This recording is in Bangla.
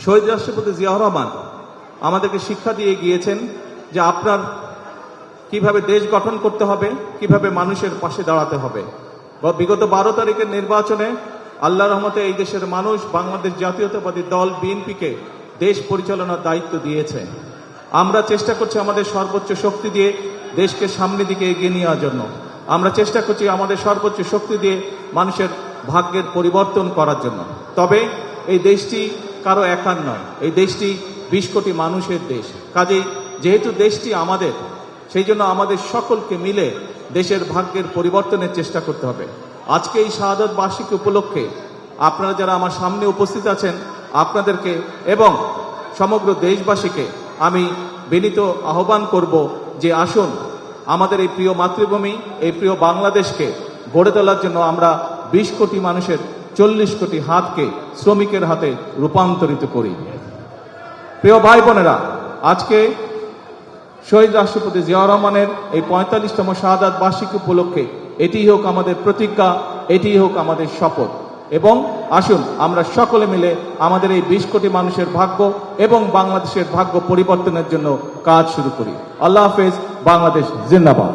শহীদ রাষ্ট্রপতি জিয়াউর রহমান আমাদেরকে শিক্ষা দিয়ে গিয়েছেন যে আপনার কিভাবে দেশ গঠন করতে হবে, কিভাবে মানুষের পাশে দাঁড়াতে হবে। বিগত 12 তারিখের নির্বাচনে আল্লাহর রহমতে এই দেশের মানুষ বাংলাদেশ জাতীয়তাবাদী দল বিএনপিকে দেশ পরিচালনার দায়িত্ব দিয়েছে। আমরা চেষ্টা করছি আমাদের সর্বোচ্চ শক্তি দিয়ে দেশকে সামনের দিকে এগিয়ে নেওয়ার জন্য। আমরা চেষ্টা করছি আমাদের সর্বোচ্চ শক্তি দিয়ে মানুষের ভাগ্যের পরিবর্তন করার জন্য। তবে এই দেশটি কারো একার নয়, এই দেশটি 20 কোটি মানুষের দেশ। কাজেই যেহেতু দেশটি আমাদের, সেই জন্য আমাদের সকলকে মিলে দেশের ভাগ্যের পরিবর্তনের চেষ্টা করতে হবে। আজকে এই শাহাদত বার্ষিকী উপলক্ষে আপনারা যারা আমার সামনে উপস্থিত আছেন, আপনাদেরকে এবং সমগ্র দেশবাসীকে আমি বিনীত আহ্বান করব যে আসুন আমাদের এই প্রিয় মাতৃভূমি, এই প্রিয় বাংলাদেশকে গড়ে তোলার জন্য আমরা 20 কোটি মানুষের 40 কোটি হাতকে শ্রমিকের হাতে রূপান্তরিত করি। প্রিয় ভাই বোনেরা, আজকে শহীদ রাষ্ট্রপতি জিয়াউর রহমানের এই 45তম শাহাদাত বার্ষিকী উপলক্ষে এটিই হোক আমাদের প্রতিজ্ঞা, এটিই হোক আমাদের শপথ। এবং আসুন আমরা সকলে মিলে আমাদের এই 20 কোটি মানুষের ভাগ্য এবং বাংলাদেশের ভাগ্য পরিবর্তনের জন্য কাজ শুরু করি। আল্লাহ হাফেজ। বাংলাদেশ জিন্দাবাদ।